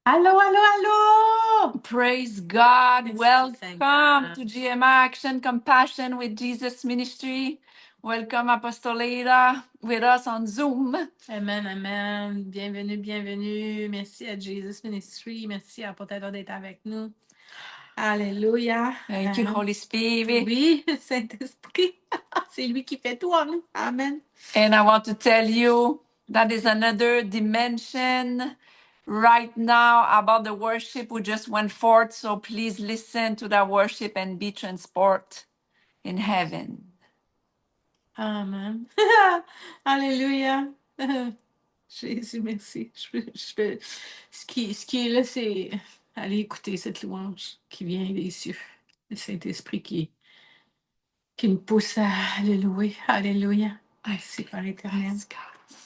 Allô, allô, allô! Praise God. Merci, Welcome Seigneur. to GMA Action Compassion with Jesus Ministry. Welcome, Apostle Ada, with us on Zoom. Amen, amen. Bienvenue, bienvenue. Merci à Jesus Ministry. Merci à Potato d'être avec nous. Alléluia. Thank you, Holy Spirit. Oui, Saint-Esprit. C'est lui qui fait tout en nous. Amen. And I want to tell you that is another dimension right now about the worship we just went forth. So please listen to that worship and be transported in heaven. Amen. Alléluia. Jésus, merci. Ce qui est là, c'est aller écouter cette louange qui vient des cieux. Le Saint-Esprit qui me pousse à le louer. Alléluia. Merci, Père éternel. Praise God.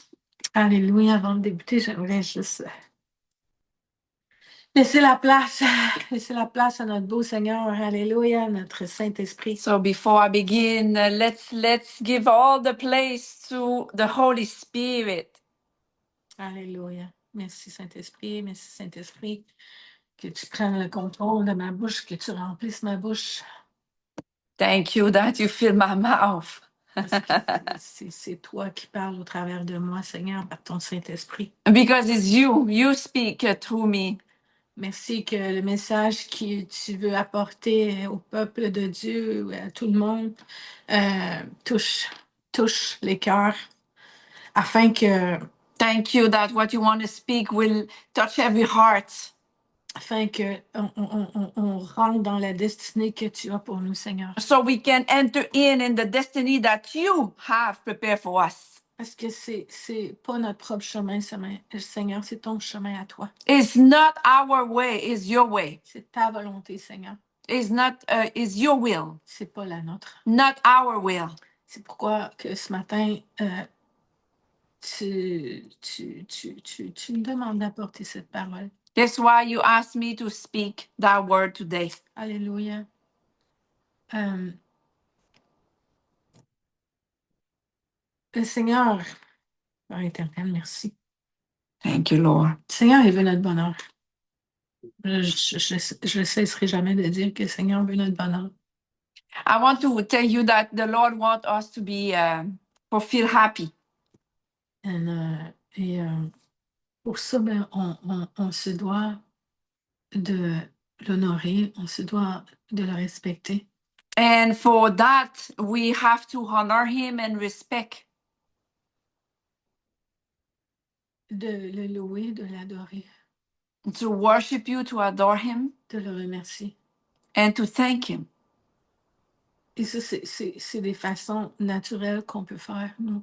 Alléluia. Avant de débuter, j'aimerais juste laisser la place à notre beau Seigneur. Alléluia, notre Saint-Esprit. So before I begin, let's give all the place to the Holy Spirit. Alléluia. Merci, Saint-Esprit. Merci, Saint-Esprit. Que tu prennes le contrôle de ma bouche, que tu remplisses ma bouche. Thank you that you fill my mouth. C'est toi qui parles au travers de moi, Seigneur, par ton Saint-Esprit. Because it's you. You speak through me. Merci que le message que tu veux apporter au peuple de Dieu, à tout le monde, touche les cœurs, afin que Thank you that what you want to speak will touch every heart. on rentre dans la destinée que tu as pour nous, Seigneur. So we can enter in the destiny that you have prepared for us. Parce que c'est pas notre propre chemin, Seigneur, c'est ton chemin à toi. It's not our way, it's your way. C'est ta volonté, Seigneur. It's your will. C'est pas la nôtre. Not our will. C'est pourquoi que ce matin, tu me demandes d'apporter cette parole. That's why you asked me to speak that word today. Alléluia. Le Seigneur, Père éternel, merci. Thank you, Lord. Le Seigneur, il veut notre bonheur. Je ne cesserai jamais de dire que le Seigneur veut notre bonheur. I want to tell you that the Lord wants us to be feel happy. Et pour ça, ben, on se doit de l'honorer, on se doit de le respecter. And for that, we have to honor him and respect. De le louer, de l'adorer. To worship you, to adore him. De le remercier. And to thank him. Et ça, c'est des façons naturelles qu'on peut faire, nous.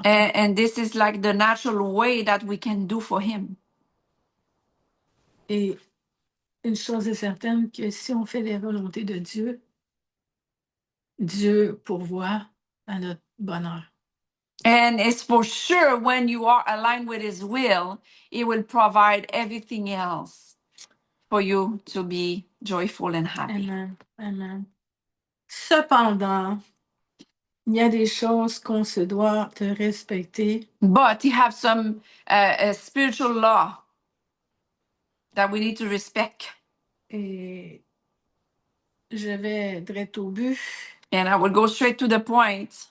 And this is like the natural way that we can do for him. Et une chose est certaine, que si on fait les volontés de Dieu, Dieu pourvoit à notre bonheur. And it's for sure when you are aligned with his will, he will provide everything else for you to be joyful and happy. Amen. Amen. Cependant, il y a des choses qu'on se doit de respecter. But you have some spiritual law that we need to respect. Et je vais direct au but. And I will go straight to the point.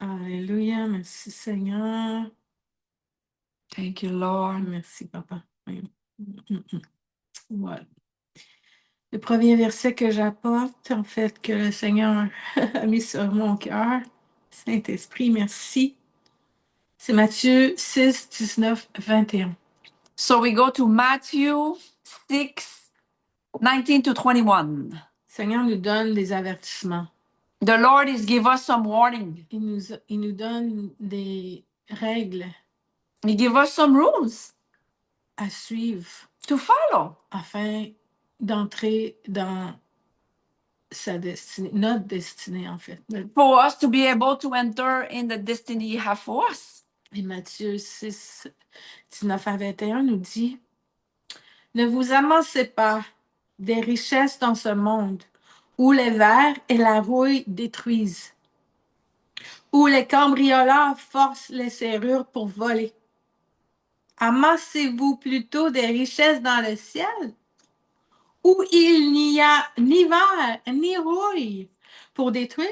Alléluia. Merci, Seigneur. Thank you, Lord. Merci, Papa. Voilà. Le premier verset que j'apporte, en fait, que le Seigneur a mis sur mon cœur, Saint-Esprit, merci. C'est Matthieu 6, 19, 21. So we go to Matthew 6, 19 to 21. Le Seigneur nous donne des avertissements. The Lord is give us some warning. Il nous donne des règles He give us some rules à suivre to follow afin d'entrer dans sa destinée, notre destinée, en fait. for us to be able to enter in the destiny you have for us. Et Matthieu 6, 19 à 21 nous dit, « Ne vous amassez pas des richesses dans ce monde où les vers et la rouille détruisent, où les cambrioleurs forcent les serrures pour voler. Amassez-vous plutôt des richesses dans le ciel, où il n'y a ni ver, ni rouille pour détruire,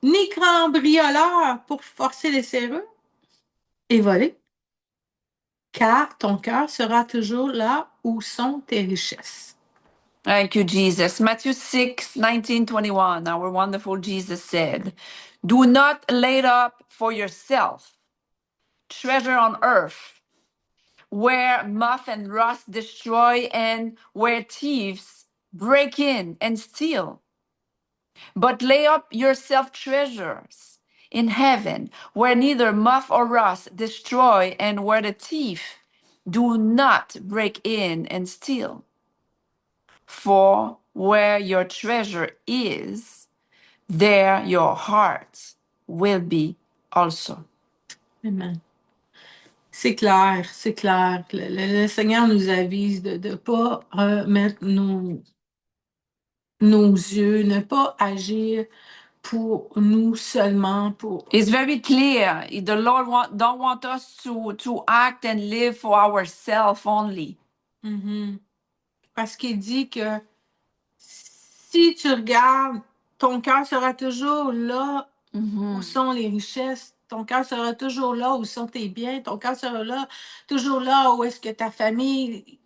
ni cambrioleur pour forcer les serrures et voler, car ton cœur sera toujours là où sont tes richesses. Thank you, Jesus. Matthew 6:19-21, our wonderful Jesus said, "Do not lay up for yourself treasure on earth, where moth and rust destroy and where thieves break in and steal. But lay up yourself treasures in heaven, where neither moth or rust destroy and where the thief do not break in and steal. For where your treasure is, there your heart will be also." Amen. C'est clair, c'est clair. Le Seigneur nous avise de ne pas mettre nos yeux, ne pas agir pour nous seulement, pour... It's very clear. The Lord don't want us to act and live for ourselves only. Mhm. Parce qu'il dit que si tu regardes, ton cœur sera toujours là où sont les richesses. Ton cœur sera toujours là où sont tes biens. Ton cœur sera là, toujours là où est-ce que ta famille...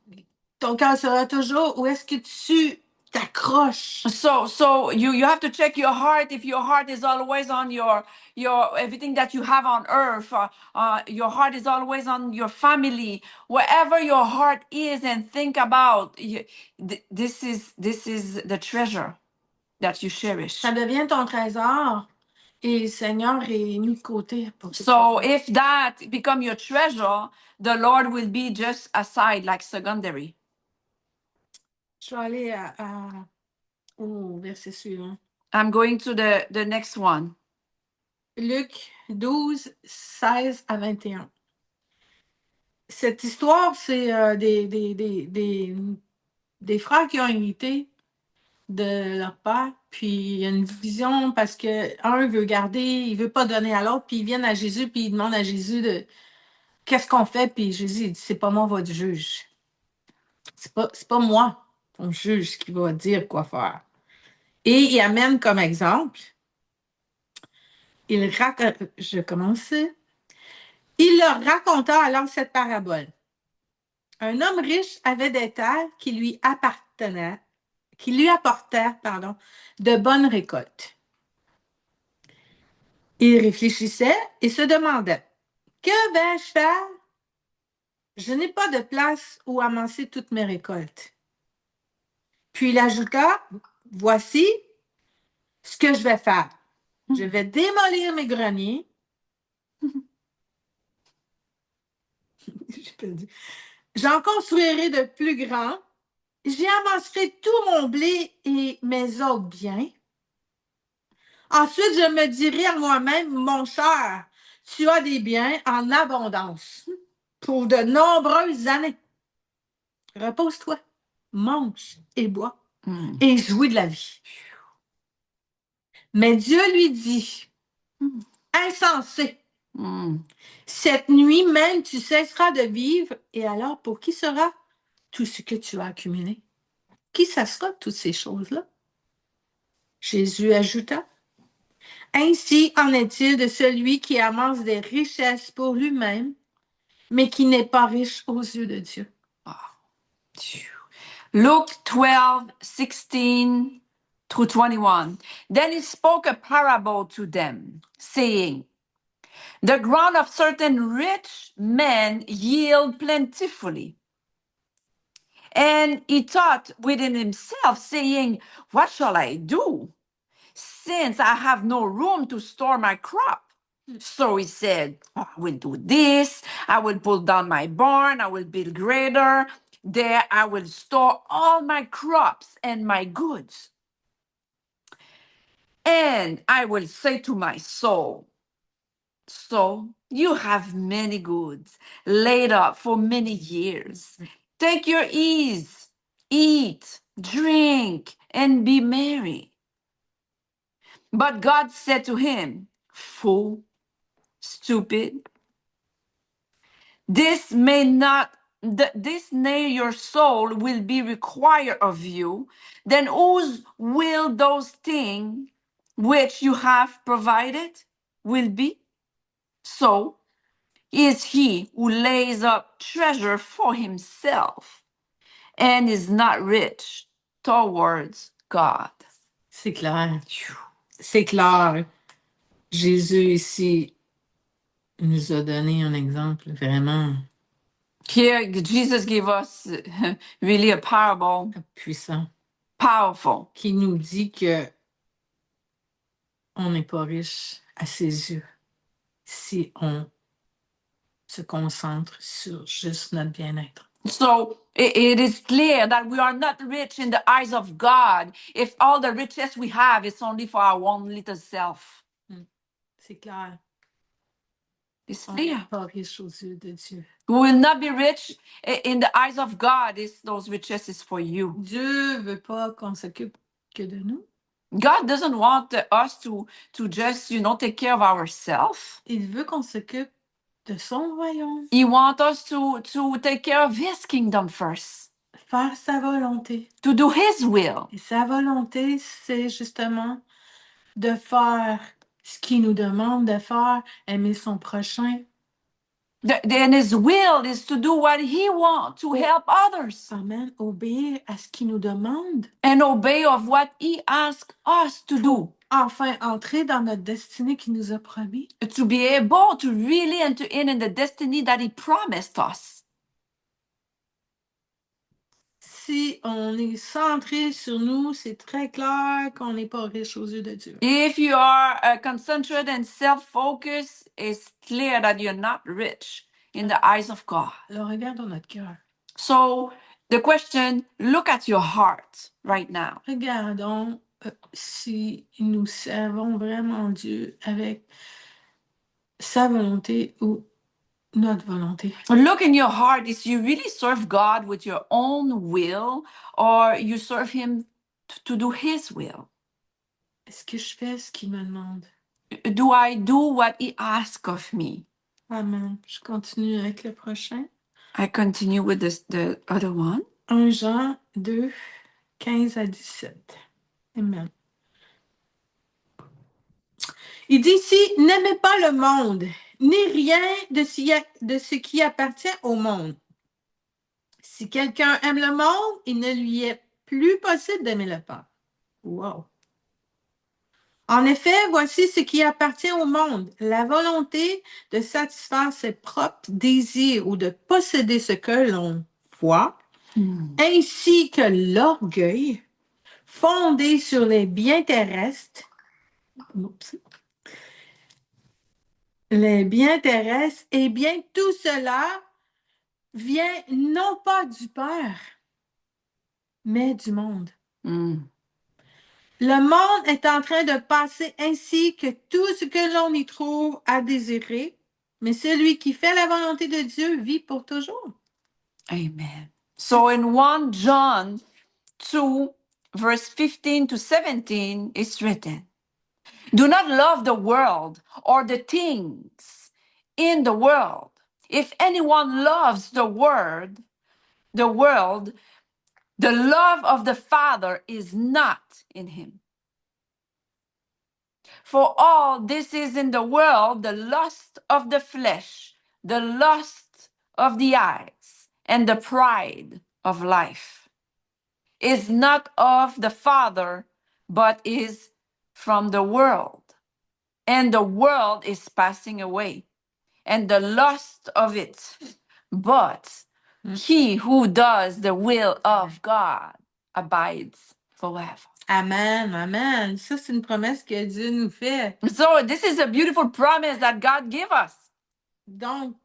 Ton cœur sera toujours où est-ce que tu t'accroches. So you have to check your heart. If your heart is always on your everything that you have on earth, your heart is always on your family, wherever your heart is, and think about this is the treasure that you cherish. Ça devient ton trésor et le Seigneur est mis de côté pour ce So trésor. if that become your treasure, the Lord will be just aside, like secondary. Je vais aller au verset suivant. I'm going to the next one. Luc 12, 16 à 21. Cette histoire, c'est des frères qui ont hérité de leur père, puis il y a une division parce que un veut garder, il veut pas donner à l'autre, puis ils viennent à Jésus, puis ils demandent à Jésus de qu'est-ce qu'on fait, puis Jésus il dit c'est pas moi votre juge. C'est pas moi, ton juge, qui va dire quoi faire. Et il amène comme exemple, je commence. Il leur raconta alors cette parabole. Un homme riche avait des terres qui lui apportèrent, de bonnes récoltes. Il réfléchissait et se demandait, que vais-je faire? Je n'ai pas de place où amasser toutes mes récoltes. Puis il ajouta, voici ce que je vais faire. Je vais démolir mes greniers. J'en construirai de plus grands. J'y amasserai tout mon blé et mes autres biens. Ensuite, je me dirai à moi-même, mon cher, tu as des biens en abondance pour de nombreuses années. Repose-toi, mange et bois et jouis de la vie. Mais Dieu lui dit, insensé, cette nuit même tu cesseras de vivre et alors pour qui sera tout ce que tu as accumulé? Qui ça sera toutes ces choses-là? Jésus ajouta, ainsi en est-il de celui qui amasse des richesses pour lui-même, mais qui n'est pas riche aux yeux de Dieu. Luke 12:16-21. Then he spoke a parable to them, saying, the ground of certain rich men yield plentifully. And he thought within himself, saying, what shall I do, since I have no room to store my crop? So he said, I will do this. I will pull down my barn. I will build greater. There I will store all my crops and my goods. And I will say to my soul, so you have many goods laid up for many years. Take your ease, eat, drink, and be merry. But God said to him, fool, stupid, this nay your soul will be required of you, then whose will those things which you have provided will be? So is he who lays up treasure for himself and is not rich towards God. C'est clair. C'est clair. Jésus ici nous a donné un exemple vraiment Here, Jesus gave us really a parable, puissant powerful, qui nous dit que on n'est pas riche à ses yeux si on se concentre sur juste notre bien-être. So it is clear that we are not rich in the eyes of God if all the riches we have is only for our own little self. C'est clair. It's On n'est clear. pas riche aux yeux de Dieu. We will not be rich in the eyes of God if those riches is for you. Dieu veut pas qu'on s'occupe que de nous. God doesn't want us to just, take care of ourselves. Il veut qu'on s'occupe de son royaume, He wants us to take care of his kingdom first, faire sa volonté. to do his will. Et sa volonté, c'est justement de faire ce qu'il nous demande de faire, aimer son prochain. Then his will is to do what he wants to help others. Amen. Obéir à ce qu'il nous demande. And obey of what he asks us to do. Enfin, entrer dans notre destinée qu'il nous a promis. To be able to really enter in the destiny that he promised us. Si on est centré sur nous, c'est très clair qu'on n'est pas riche aux yeux de Dieu. If you are concentrated and self-focused, it's clear that you're not rich in the eyes of God. Alors, regardons notre cœur. So the question, look at your heart right now. Regardons si nous servons vraiment Dieu avec sa volonté ou notre volonté. Look in your heart, is you really serve God with your own will or you serve him to do his will? Est-ce que je fais ce qu'il me demande? Do I do what he asks of me? Amen. Je continue avec le prochain. I continue with the other one. 1 Jean 2, 15 à 17. Amen. Il dit ici, n'aimez pas le monde, ni rien de ce qui appartient au monde. Si quelqu'un aime le monde, il ne lui est plus possible d'aimer le Père. Wow. En effet, voici ce qui appartient au monde, la volonté de satisfaire ses propres désirs ou de posséder ce que l'on voit, ainsi que l'orgueil fondé sur les biens terrestres. Oups. Les biens terrestres, eh bien, tout cela vient non pas du Père, mais du monde. Le monde est en train de passer ainsi que tout ce que l'on y trouve à désirer, mais celui qui fait la volonté de Dieu vit pour toujours. Amen. So in 1 John 2, verse 15 to 17, it's written, do not love the world or the things in the world. If anyone loves the world, the love of the Father is not in him. For all this is in the world, the lust of the flesh, the lust of the eyes, and the pride of life is not of the Father, but is from the world. And the world is passing away, and the lust of it. But he who does the will of God abides forever. Amen, amen. Ça, c'est une promesse que Dieu nous fait. So this is a beautiful promise that God gave us. Donc,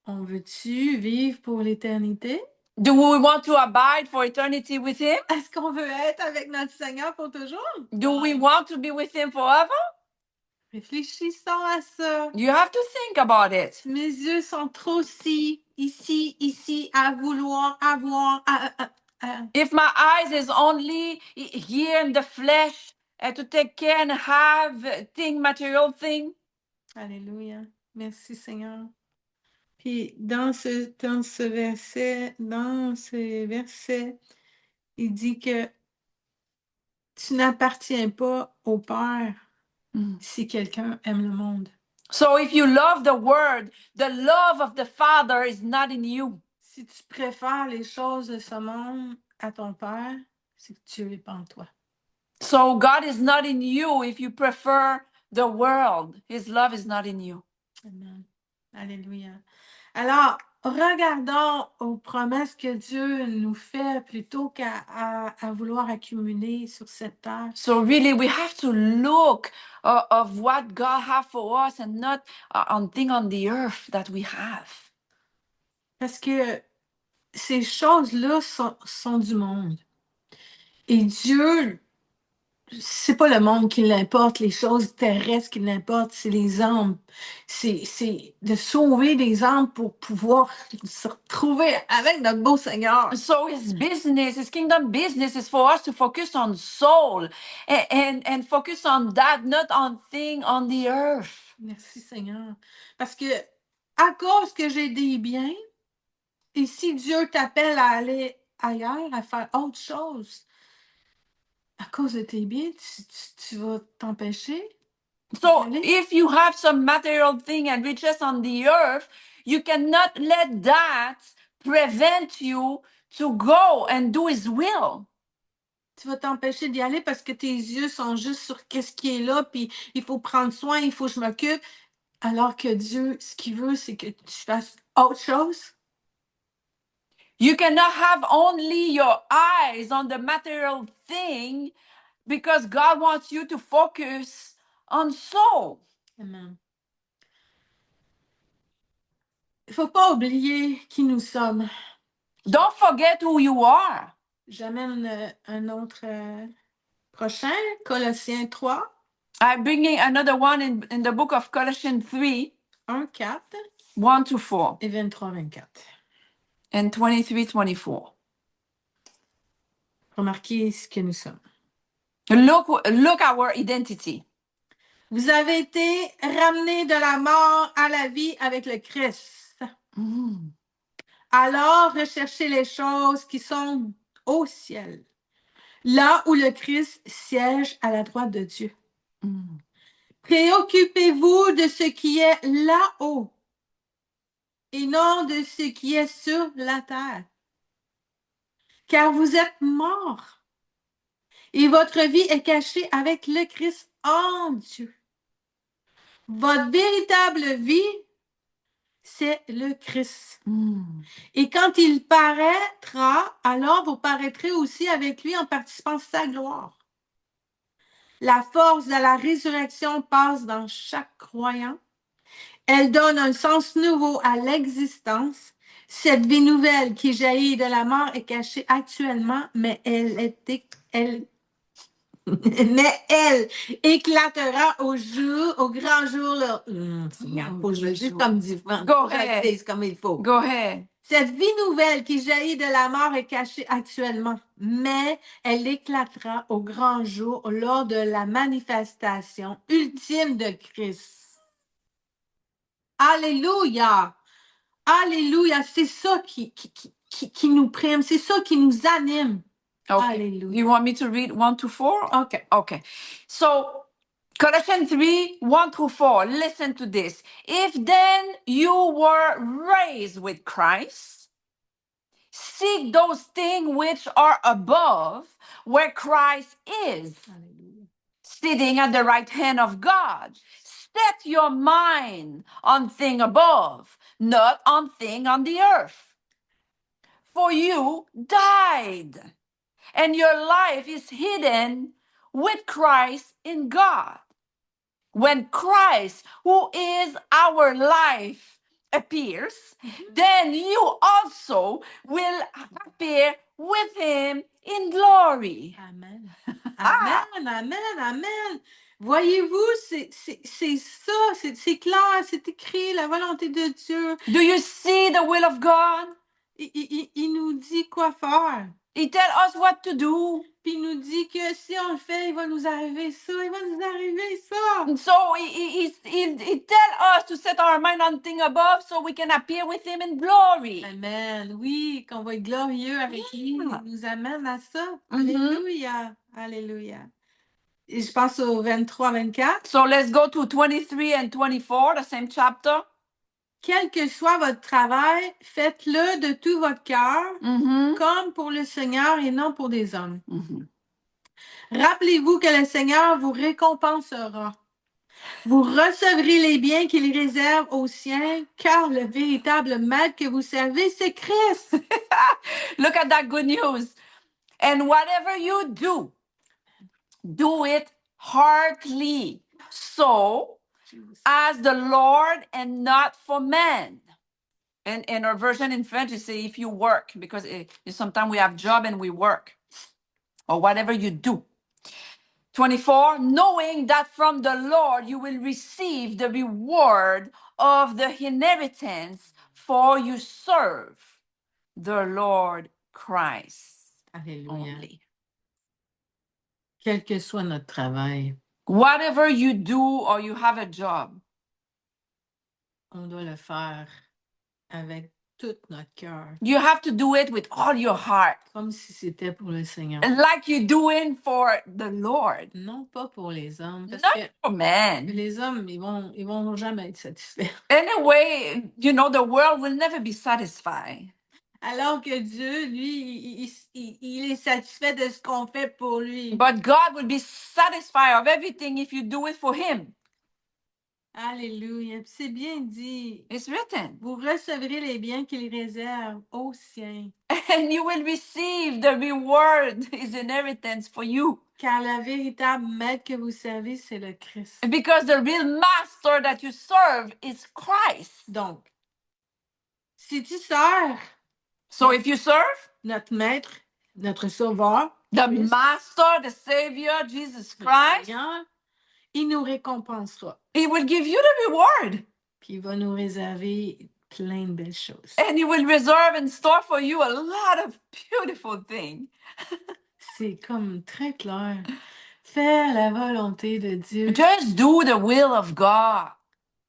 on veut-tu vivre pour l'éternité? Do we want to abide for eternity with him? Est-ce qu'on veut être avec notre Seigneur pour toujours? Do we want to be with him forever? Réfléchissons à ça. You have to think about it. Mes yeux sont trop ici, à vouloir avoir. If my eyes is only here in the flesh to take care and have material thing. Alléluia. Merci Seigneur. Puis dans ce verset, il dit que tu n'appartiens pas au Père si quelqu'un aime le monde. So if you love the word, the love of the Father is not in you. Si tu préfères les choses de ce monde à ton Père, c'est que Dieu n'est pas en toi. So God is not in you if you prefer the world. His love is not in you. Amen. Alléluia. Alors, regardons aux promesses que Dieu nous fait plutôt qu'à vouloir accumuler sur cette terre. So really, we have to look of what God has for us and not on things on the earth that we have. Parce que ces choses-là sont du monde. Et Dieu, c'est pas le monde qui l'importe, les choses terrestres qui l'importent, c'est les âmes. C'est de sauver des âmes pour pouvoir se retrouver avec notre beau Seigneur. So his business, his kingdom business is for us to focus on soul and focus on that, not on things on the earth. Merci Seigneur. Parce que à cause que j'ai des biens, et si Dieu t'appelle à aller ailleurs, à faire autre chose, à cause de tes biens, tu vas t'empêcher. So d'y aller. if you have some material thing and riches on the earth, you cannot let that prevent you to go and do his will. Tu vas t'empêcher d'y aller parce que tes yeux sont juste sur qu'est-ce qui est là, puis il faut prendre soin, il faut que je m'occupe. Alors que Dieu, ce qu'il veut, c'est que tu fasses autre chose. You cannot have only your eyes on the material thing because God wants you to focus on soul. Amen. Il ne faut pas oublier qui nous sommes. Don't forget who you are. J'amène un autre prochain, Colossiens 3, I'm bringing another one in the book of Colossians 3, 1-4 1 to 4, et 23-24. and 23-24. Remarquez ce que nous sommes. Look our identity. Vous avez été ramenés de la mort à la vie avec le Christ. Alors, recherchez les choses qui sont au ciel, là où le Christ siège à la droite de Dieu. Préoccupez-vous de ce qui est là-haut et non de ce qui est sur la terre. Car vous êtes morts et votre vie est cachée avec le Christ en Dieu. Votre véritable vie, c'est le Christ. Et quand il paraîtra, alors vous paraîtrez aussi avec lui en participant à sa gloire. La force de la résurrection passe dans chaque croyant. Elle donne un sens nouveau à l'existence. Cette vie nouvelle qui jaillit de la mort est cachée actuellement, mais elle éclatera au grand jour. Seigneur, faut que je le dise comme différent. Go ahead. Comme il faut. Go ahead. Cette vie nouvelle qui jaillit de la mort est cachée actuellement, mais elle éclatera au grand jour lors de la manifestation ultime de Christ. Alléluia! Alléluia! C'est ça qui nous prime, c'est ça qui nous anime. Okay. Hallelujah. You want me to read 1 to 4? Okay. Okay. So, Colossians 3, 1 to 4. Listen to this. If then you were raised with Christ, seek those things which are above, where Christ is, sitting at the right hand of God. Set your mind on things above, not on things on the earth. For you died, and your life is hidden with Christ in God. When Christ, who is our life, appears, then you also will appear with him in glory. Amen. Amen, amen, amen. Voyez-vous, c'est ça, c'est clair, c'est écrit, la volonté de Dieu. Do you see the will of God? Il nous dit quoi faire. He tells us what to do. Puis il nous dit que si on le fait, il va nous arriver ça, il va nous arriver ça. And so he tells us to set our mind on things above so we can appear with him in glory. Amen. Oui, qu'on va être glorieux avec lui. Il nous amène à ça. Mhm. Alléluia. Alléluia. Et je passe au 23-24. So let's go to 23 and 24, the same chapter. Quel que soit votre travail, faites-le de tout votre cœur, Mhm. comme pour le Seigneur et non pour des hommes. Mhm. Rappelez-vous que le Seigneur vous récompensera. Vous recevrez les biens qu'il réserve aux siens, car le véritable maître que vous servez, c'est Christ. Look at that good news. And whatever you do, do it heartily. So, as the Lord and not for men. And in our version in French, it says if you work, because sometimes we have job and we work, or whatever you do. 24, knowing that from the Lord you will receive the reward of the inheritance, for you serve the Lord Christ Alléluia. only. Quel que soit notre travail, Whatever you do or you have a job, on doit le faire avec tout notre cœur, you have to do it with all your heart, comme si c'était pour le Seigneur. like you're doing for the Lord, Non pas pour les hommes, parce not que for men. les hommes, ils vont jamais être satisfaits. Anyway, the world will never be satisfied. Alors que Dieu, lui, il est satisfait de ce qu'on fait pour lui. But God will be satisfied of everything if you do it for Him. Alléluia. Puis c'est bien dit. It's written. Vous recevrez les biens qu'il réserve aux siens. And you will receive the reward, His inheritance for you. Car le véritable maître que vous servez, c'est le Christ. Because the real master that you serve is Christ. Donc, si tu sers So if you serve notre maître, notre sauveur, the Christ, master, the savior, Jesus le Christ, Seigneur, il nous récompensera. He will give you the reward. Puis il va nous réserver plein de belles choses. And He will reserve and store for you a lot of beautiful things. C'est comme très clair. Faire la volonté de Dieu. Just do the will of God.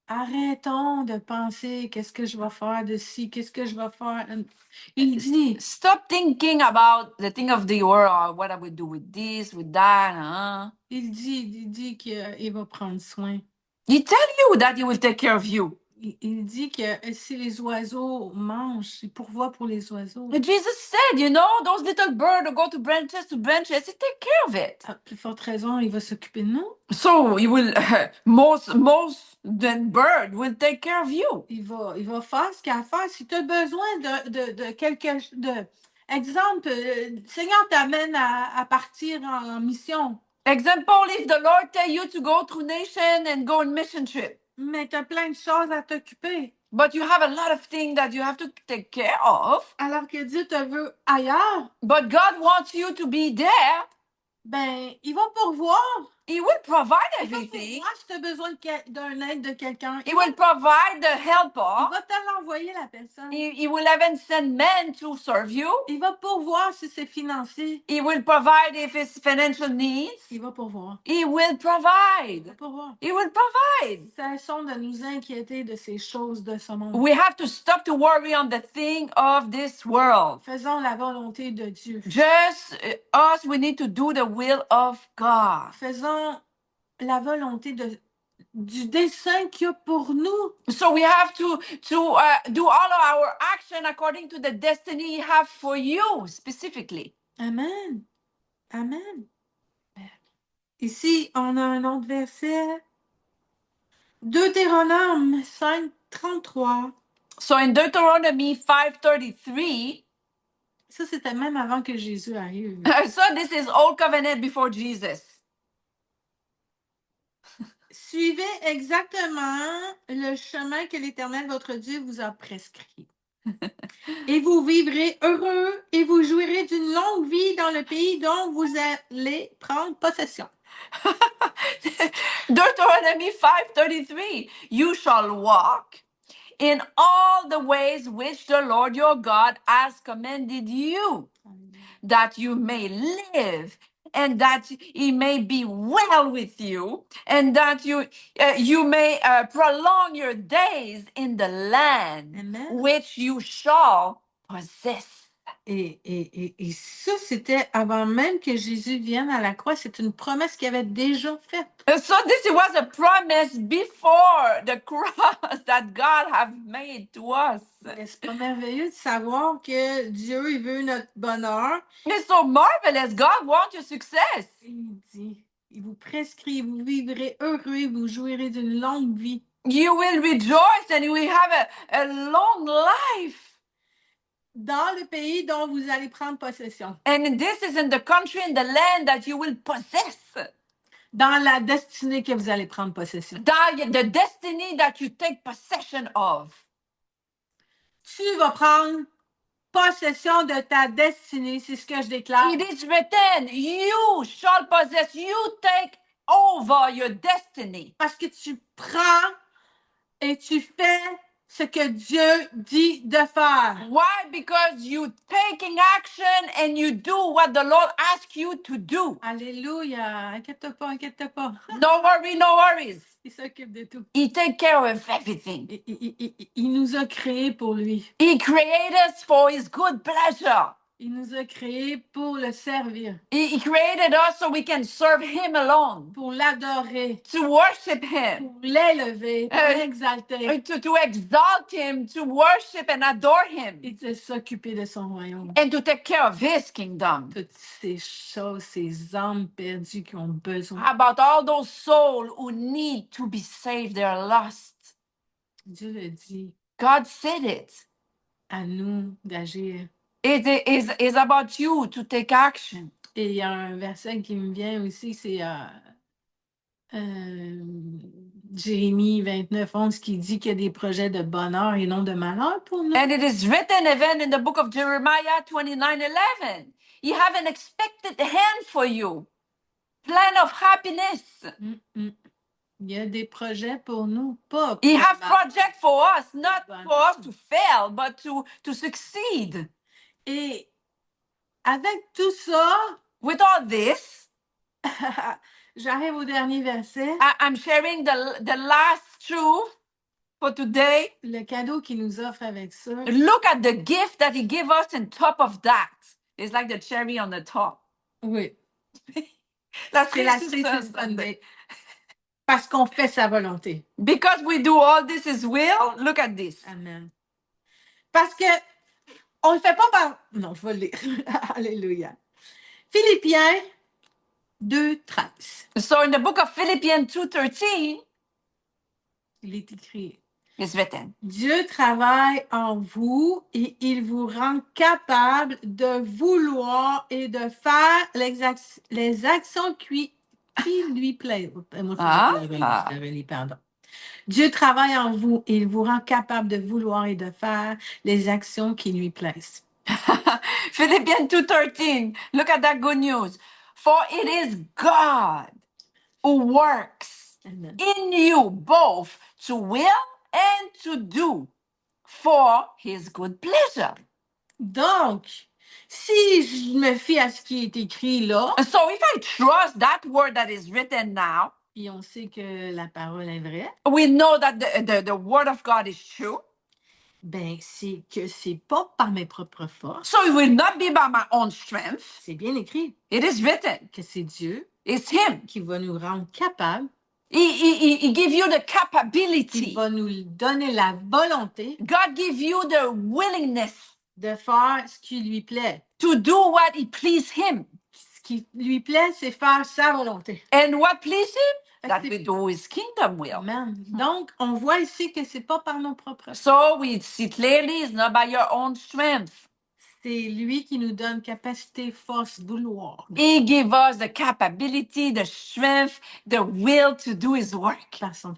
Arrêtons de penser qu'est-ce que je vais faire de ci, qu'est-ce que je vais faire. Il dit, Stop thinking about the thing of the world, or what I would do with this, with that. il dit qu'il va prendre soin. He tell you that He will take care of you. Il dit que si les oiseaux mangent, il pourvoit pour les oiseaux. Jesus said, those little birds who go to branches, He take care of it. À plus forte raison, il va s'occuper de nous. So He will, most than bird will take care of you. Il va faire ce qu'il a à faire. Si tu as besoin de quelque de exemple, Seigneur t'amène à partir en mission. Example, if the Lord tell you to go to nation and go on mission trip, Mais tu as plein de choses à t'occuper. but you have a lot of things that you have to take care of. Alors que Dieu te veut ailleurs, But God wants you to be there. ben, il va pourvoir. He will provide Il va everything. pourvoir si tu as besoin d'un aide de quelqu'un. He will provide the Il helper. va te l'envoyer, la personne. He will even send men to serve you. Il va pourvoir si c'est financier. He will provide if it's financial needs. Il va pourvoir. He will Il provide. va pourvoir. He will provide. Cessons de nous inquiéter de ces choses de ce monde. We have to stop to worry on the thing of this world. Faisons la volonté de Dieu. Just us, we need to do the will of God. Faisons la volonté du dessein qu'il y a pour nous. So we have to do all of our action according to the destiny He have for you specifically. Amen. Amen. Ici, on a un autre verset. Deutéronome 5:33. So in Deuteronomy 5:33, Ça, c'était même avant que Jésus arrive. so this is Old Covenant before Jesus. Suivez exactement le chemin que l'Éternel, votre Dieu, vous a prescrit. Et vous vivrez heureux et vous jouirez d'une longue vie dans le pays dont vous allez prendre possession. Deuteronomy 5:33, you shall walk in all the ways which the Lord your God has commanded you, that you may live, and that he may be well with you, and that you may prolong your days in the land Amen. which you shall possess. Et ça, c'était avant même que Jésus vienne à la croix. C'est une promesse qu'il avait déjà faite. So this was a promise before the cross that God have made to us. Mais c'est pas merveilleux de savoir que Dieu, il veut notre bonheur. It's so marvelous. God wants your success. Il dit, il vous prescrit, vous vivrez heureux, vous jouirez d'une longue vie. You will rejoice and you will have a long life. Dans le pays dont vous allez prendre possession. And this is in the country, in the land that you will possess. Dans la destinée que vous allez prendre possession. The destiny that you take possession of. Tu vas prendre possession de ta destinée, c'est ce que je déclare. It is written, you shall possess, you take over your destiny. Parce que tu prends et tu fais ce que Dieu dit de faire. Why? Because you taking action and you do what the Lord asks you to do. Alléluia. Inquiète-toi pas, inquiète-toi pas. No worry, no worries. Il s'occupe de tout. He take care of everything. Il nous a créés pour lui. He created us for his good pleasure. Il nous a créés pour le servir. He created us so we can serve him alone. Pour l'adorer. To worship him. Pour l'élever, pour l'exalter. To exalt him, to worship and adore him. Et de s'occuper de son royaume. And to take care of his kingdom. Toutes ces choses, ces âmes perdues qui ont besoin. About all those souls who need to be saved, they're lost. Dieu le dit. God said it. À nous d'agir. It is about you to take action. Et il y a un verset qui me vient aussi, c'est Jérémie 29:11 qui dit qu'il y a des projets de bonheur et non de malheur pour nous. And it is written even in the book of Jeremiah 29:11. You have an expected hand for you. Plan of happiness. Il y a des projets pour nous, pas He pour have project for us, not for us to fail, but to succeed. Et avec tout ça, with all this, j'arrive au dernier verset. I'm sharing the last truth for today. Le cadeau qu'il nous offre avec ça. Look at the gift that he gave us on top of that. It's like the cherry on the top. Oui. C'est la cerise Sunday. Parce qu'on fait sa volonté. Because we do all this His will. Look at this. Amen. Parce que on le fait pas par... Non, je vais le lire. Alléluia. Philippiens 2:13. So in the book of Philippians 2:13, il est écrit. It's written. Dieu travaille en vous et il vous rend capable de vouloir et de faire les actions qui lui plaisent. Pardon. Dieu travaille en vous et il vous rend capable de vouloir et de faire les actions qui lui plaisent. Philippians 2:13. Look at that good news. For it is God who works Amen. in you both to will and to do for his good pleasure. Donc, si je me fie à ce qui est écrit là, and so if I trust that word that is written now, et on sait que la parole est vraie, we know that the word of God is true. Ben, c'est que c'est pas par mes propres forces. So it will not be by my own strength. C'est bien écrit. It is written. Que c'est Dieu. It's Him. Qui va nous rendre capables. He give you the capability. Il va nous donner la volonté. God give you the willingness. De faire ce qui lui plaît. To do what it please Him. Ce qui lui plaît, c'est faire sa volonté. And what please Him? That we do His kingdom will. Amen. Donc, on voit ici que c'est pas par nos propres. So we see clearly it's not by your own strength. C'est lui qui nous donne capacité, force, vouloir. He give us the capability, the strength, the will to do His work. Par son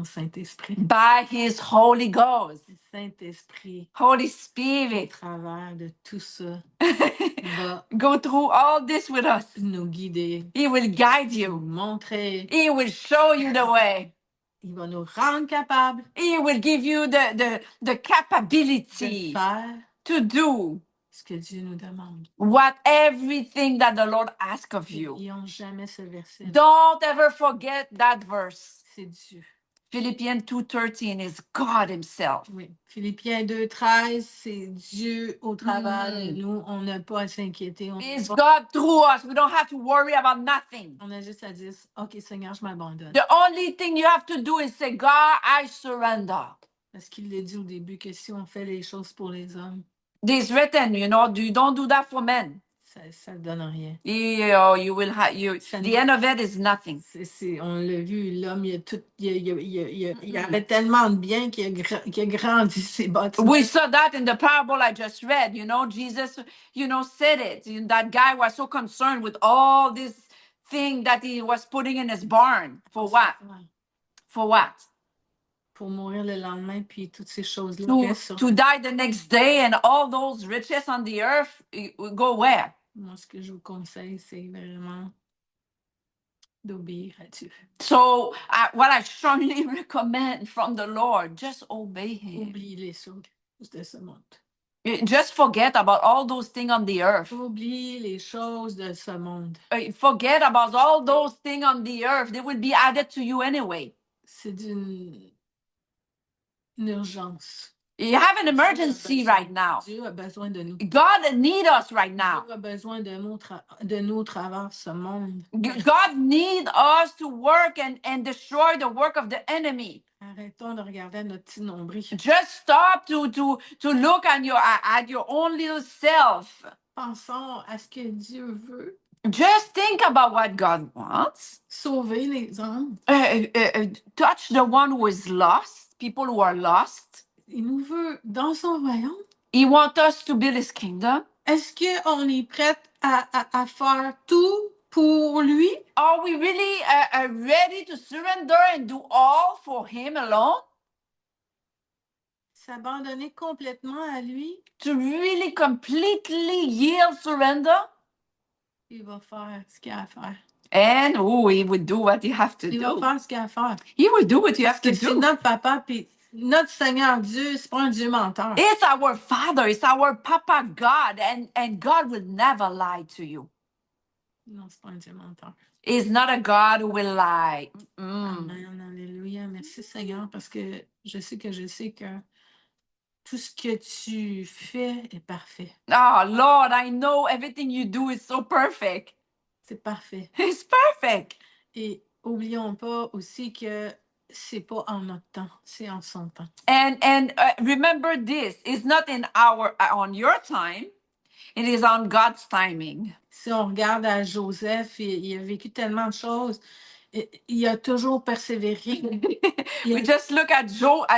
Saint-Esprit. By His Holy Ghost. Saint-Esprit. Holy Spirit. Au travers de tout ça. Va go through all this with us. Nous guider. He will guide you. Nous montrer. He will show you the way. Il va nous rendre capables. He will give you the capability de faire. To do. ce que Dieu nous demande. Everything that the Lord asks of you. N'oublions jamais ce verset. Don't ever forget that verse. C'est Dieu. Philippians 2:13 is God himself. Oui. Philippiens 2:13, c'est Dieu au travers de nous. On n'a pas à s'inquiéter. It's God through us. We don't have to worry about nothing. On a juste à dire, OK, Seigneur, je m'abandonne. The only thing you have to do is say, God, I surrender. Parce qu'il l'a dit au début que si on fait les choses pour les hommes, It's written, you don't do that for men. ça ne donne rien. You will have the end of it is nothing. On l'a vu, l'homme, il avait tellement de bien qu'il a grandi ses bâtiments. We saw that in the parable I just read. Jesus, said it. That guy was so concerned with all this thing that he was putting in his barn. For what? For what? Pour mourir le lendemain, puis toutes ces choses-là. To die the next day and all those riches on the earth go where? Moi, ce que je vous conseille, c'est vraiment d'obéir à Dieu. So, what I strongly recommend from the Lord, just obey Him. Oublie les choses de ce monde. Just forget about all those things on the earth. Oublie les choses de ce monde. Forget about all those things on the earth. They will be added to you anyway. C'est une urgence. You have an emergency right now. Dieu a besoin de nous. God needs us right now. Dieu a besoin de nous au travers ce monde. God needs us to work and destroy the work of the enemy. Arrêtons de regarder notre petit nombril. Just stop to look at your own little self. Pensons à ce que Dieu veut. Just think about what God wants. Sauver les hommes. Touch the one who is lost, people who are lost. Il nous veut dans son royaume. He wants us to build his kingdom. Est-ce qu'on est prêt à faire tout pour lui? Are we really ready to surrender and do all for him alone? S'abandonner complètement à lui? To really completely yield, surrender? Il va faire ce qu'il a à faire. And he would do what he has to do. Il va faire ce qu'il a à faire. He will do what you have to do. C'est notre papa, puis notre Seigneur Dieu, c'est pas un Dieu menteur. It's our Father, it's our Papa God, and God will never lie to you. Non, c'est pas un Dieu menteur. He's not a God who will lie. Amen, alléluia. Merci Seigneur, parce que je sais que tout ce que tu fais est parfait. Oh, Lord, I know everything you do is so perfect. C'est parfait. It's perfect. Et oublions pas aussi que c'est pas en notre temps, c'est en son temps. And remember this, it's not on your time, it is on God's timing. Si on regarde à Joseph, il a vécu tellement de choses, il a toujours persévéré. We just look at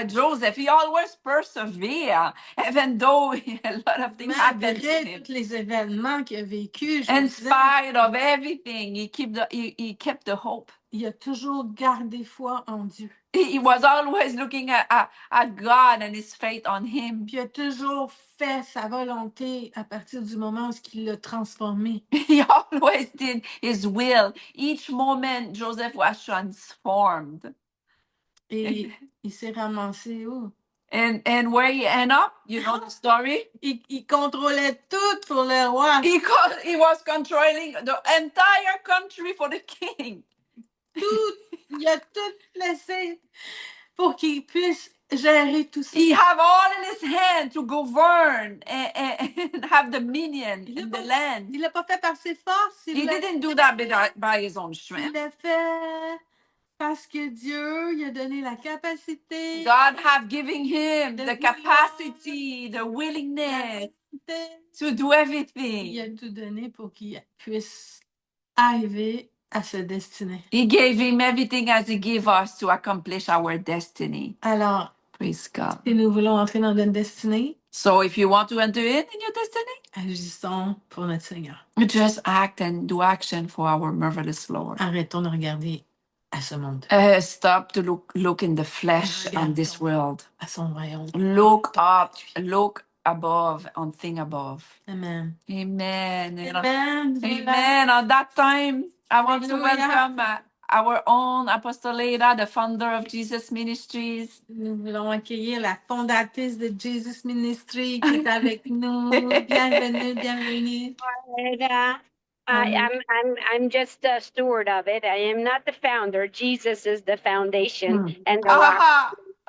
Joseph, he always persevered, even though a lot of things happened to him. Malgré tous les événements qu'il a vécu, In spite of everything, he kept the hope. Il a toujours gardé foi en Dieu. He was always looking at God and his faith on him. Puis il a toujours fait sa volonté à partir du moment où il l'a transformé. He always did his will. Each moment, Joseph was transformed. Et il s'est ramassé où? And where he ended up, you know the story? Il contrôlait tout pour le roi. He was controlling the entire country for the king. Il a tout laissé pour qu'il puisse gérer tout ça. He have all in his hand to govern and have dominion in the land. Il l'a pas fait par ses forces. He didn't do that by his own strength. Il l'a fait parce que Dieu lui a donné la capacité. God have given him the capacity, the willingness to do everything. Il a tout donné pour qu'il puisse arriver à sa destinée. He gave him everything as he gave us to accomplish our destiny. Alors, praise God. Si nous voulons entrer dans notre destinée, so if you want to enter in your destiny, agissons pour notre Seigneur. Just act and do action for our marvelous Lord. Arrêtons de regarder à ce monde. Stop to look in the flesh on this world. À son royaume. Look up, look above, on thing above. Amen. Amen. Amen. Amen. At that time, I want to welcome our own Apostle Ada, the founder of Jesus Ministries. Nous voulons accueillir la fondatrice de Jesus Ministry qui est avec nous. Bienvenue, bienvenue. I'm just a steward of it. I am not the founder. Jesus is the foundation and the rock.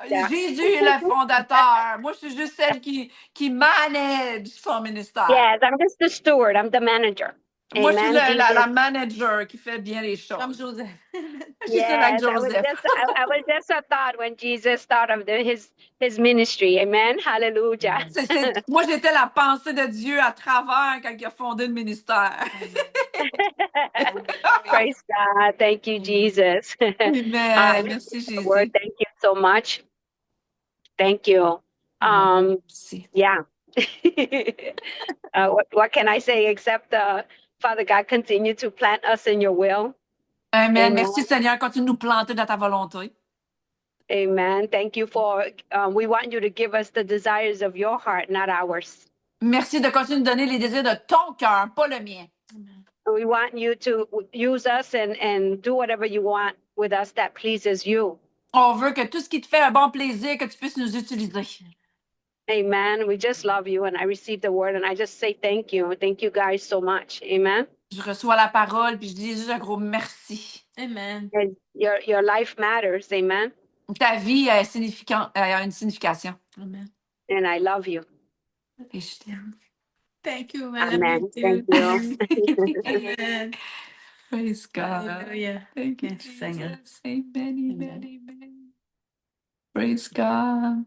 Yeah. Jésus est le fondateur. Moi, je suis juste celle qui manage son ministère. Yes, I'm just the steward. I'm the manager. Moi, je suis Amen. la manager qui fait bien les choses. Comme Joseph. Je suis like Yes, I was just a thought when Jesus thought of his ministry. Amen. Hallelujah. Moi, j'étais la pensée de Dieu à travers quand il a fondé le ministère. Praise God. Thank you, Jesus. Amen. Merci, Jésus. Word, thank you so much. Thank you. Merci. Yeah. What can I say except Father God, continue to plant us in your will. Amen. Merci, Seigneur. Continue de nous planter dans ta volonté. Amen. Thank you for, we want you to give us the desires of your heart, not ours. Merci de continuer de donner les désirs de ton cœur, pas le mien. We want you to use us and do whatever you want with us that pleases you. On veut que tout ce qui te fait un bon plaisir, que tu puisses nous utiliser. Amen. We just love you, and I received the word, and I just say thank you. Thank you guys so much. Amen. Je reçois la parole, puis je dis juste un gros merci. Amen. And your life matters. Amen. Ta vie a une signification. Amen. And I love you. Et je t'aime. Thank you. I Amen. love you Thank too. you. Amen. Praise God. Hallelujah. Thank you, Yes, Seigneur. Jesus. Amen, amen, amen. Praise God.